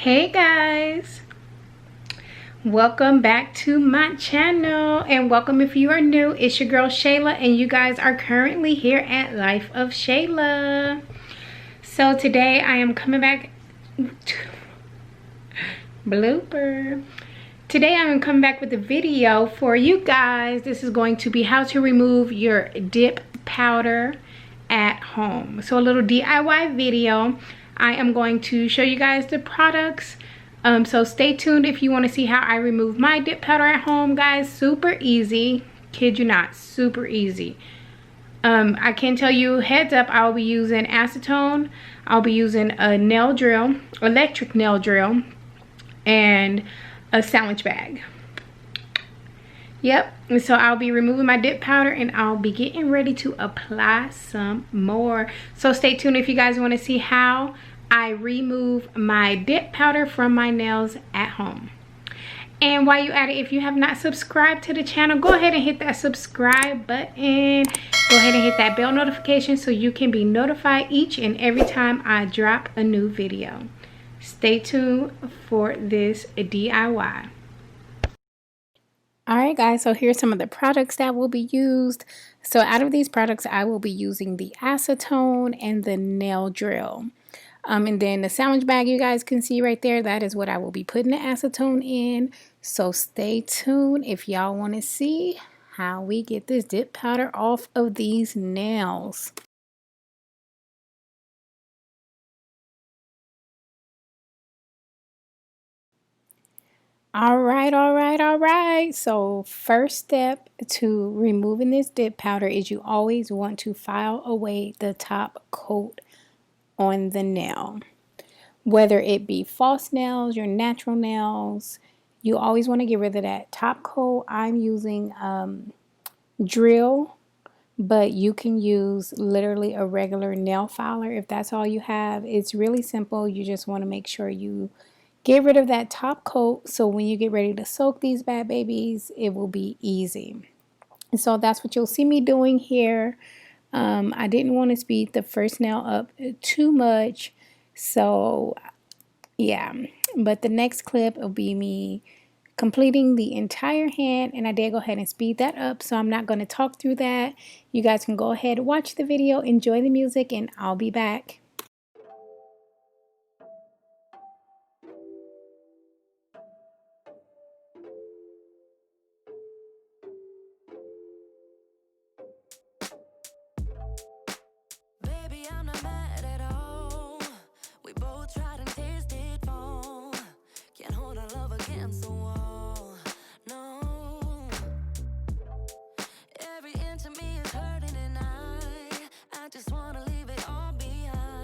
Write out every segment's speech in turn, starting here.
Hey guys, welcome back to my channel, and welcome if you are new. It's your girl Shayla, and you guys are currently here at Life of Shayla. So today I am coming back blooper. Today I'm coming back with a video for you guys. This is going to be how to remove your dip powder at home. So a little DIY video. I am going to show you guys the products. So stay tuned if you want to see how I remove my dip powder at home, guys. Super easy. Kid you not, super easy. I can tell you, heads up, I'll be using acetone. I'll be using a nail drill, electric nail drill, and a sandwich bag. Yep, and so I'll be removing my dip powder and I'll be getting ready to apply some more. So stay tuned if you guys want to see how I remove my dip powder from my nails at home. And while you're at it, if you have not subscribed to the channel, go ahead and hit that subscribe button. Go ahead and hit that bell notification so you can be notified each and every time I drop a new video. Stay tuned for this DIY. Alright guys, so here's some of the products that will be used. So out of these products, I will be using the acetone and the nail drill. And then the sandwich bag you guys can see right there, that is what I will be putting the acetone in. So stay tuned if y'all want to see how we get this dip powder off of these nails. All right. So first step to removing this dip powder is you always want to file away the top coat on the nail. Whether it be false nails, your natural nails, you always want to get rid of that top coat. I'm using drill, but you can use literally a regular nail filer if that's all you have. It's really simple. You just want to make sure you get rid of that top coat, so when you get ready to soak these bad babies, it will be easy. And so that's what you'll see me doing here. I didn't want to speed the first nail up too much, so yeah. But the next clip will be me completing the entire hand, and I did go ahead and speed that up, so I'm not going to talk through that. You guys can go ahead, watch the video, enjoy the music, and I'll be back. Just wanna leave it all behind.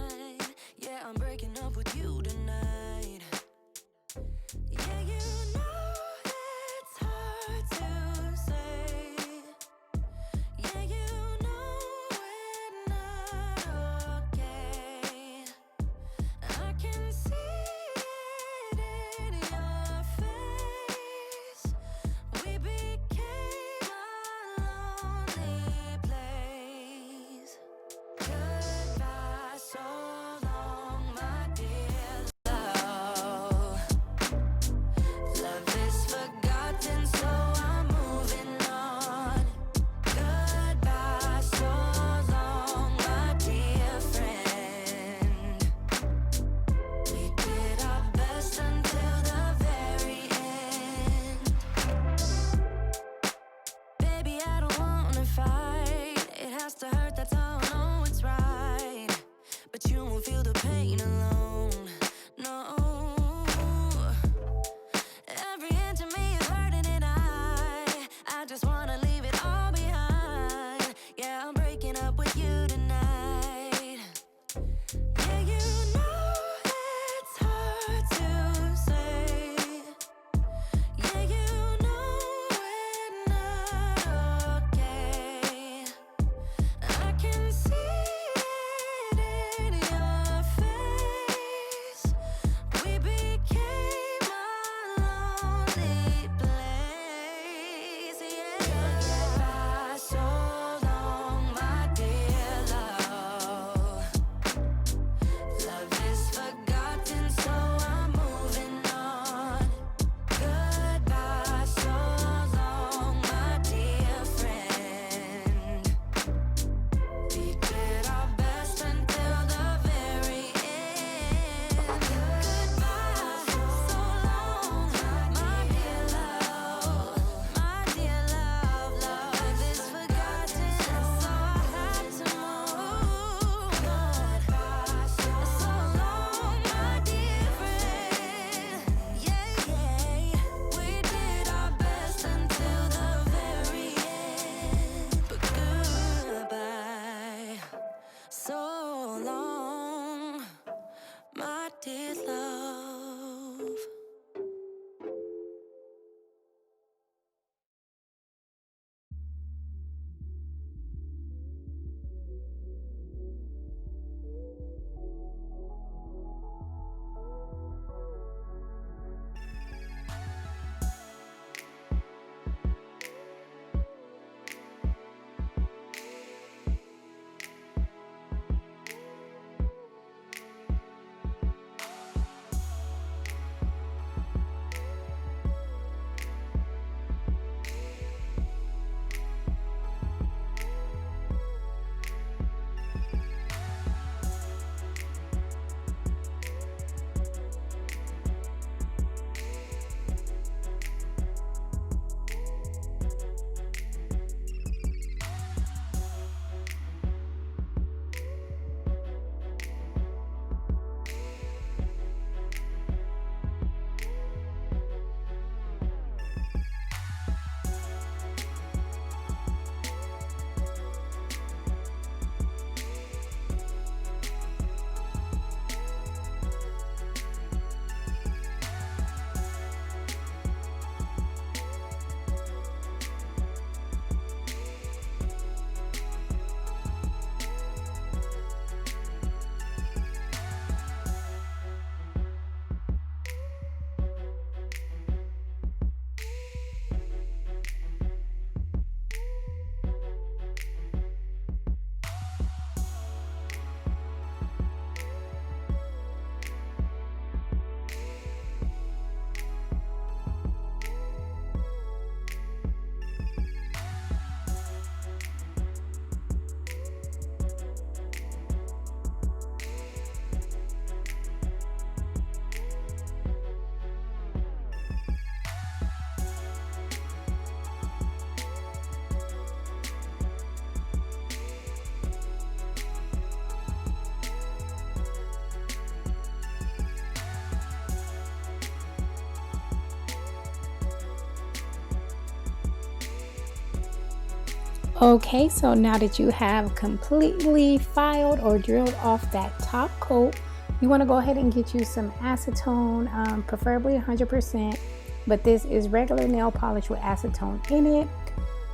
Okay, so now that you have completely filed or drilled off that top coat, you want to go ahead and get you some acetone, preferably 100%, but this is regular nail polish with acetone in it.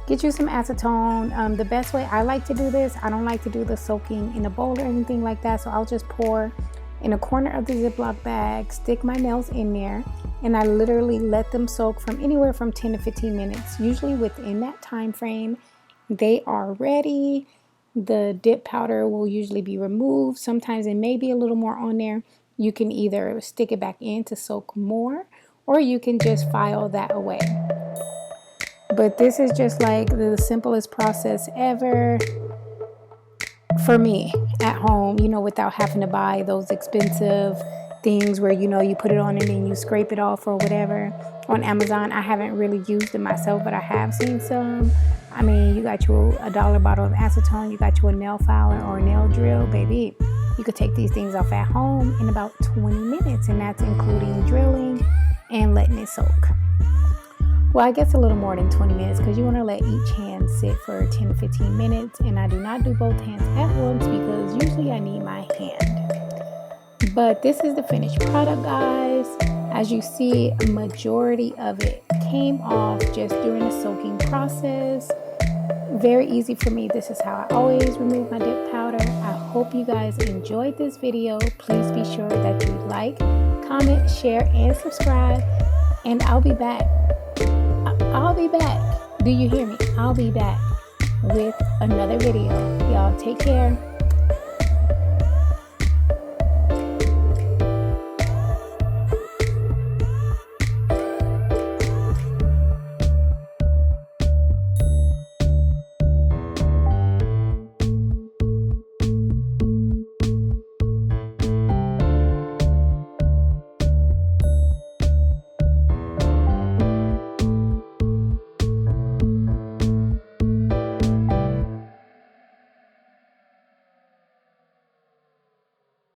Get you some acetone. The best way I like to do this, I don't like to do the soaking in a bowl or anything like that, so I'll just pour in a corner of the Ziploc bag, stick my nails in there, and I literally let them soak from anywhere from 10 to 15 minutes. Usually within that time frame, they are ready. The dip powder will usually be removed. Sometimes it may be a little more on there. You can either stick it back in to soak more, or you can just file that away. But this is just like the simplest process ever for me at home, without having to buy those expensive things where, you put it on and then you scrape it off or whatever. On Amazon, I haven't really used it myself, but I have seen some. I mean, you got you a $1 bottle of acetone, you got you a nail filer or a nail drill, baby. You could take these things off at home in about 20 minutes, and that's including drilling and letting it soak. Well, I guess a little more than 20 minutes because you want to let each hand sit for 10 to 15 minutes, and I do not do both hands at once because usually I need my hand. But this is the finished product, guys. As you see, a majority of it came off just during the soaking process. Very easy for me. This is how I always remove my dip powder. I hope you guys enjoyed this video. Please be sure that you like, comment, share, and subscribe. And I'll be back. I'll be back. Do you hear me? I'll be back with another video. Y'all take care.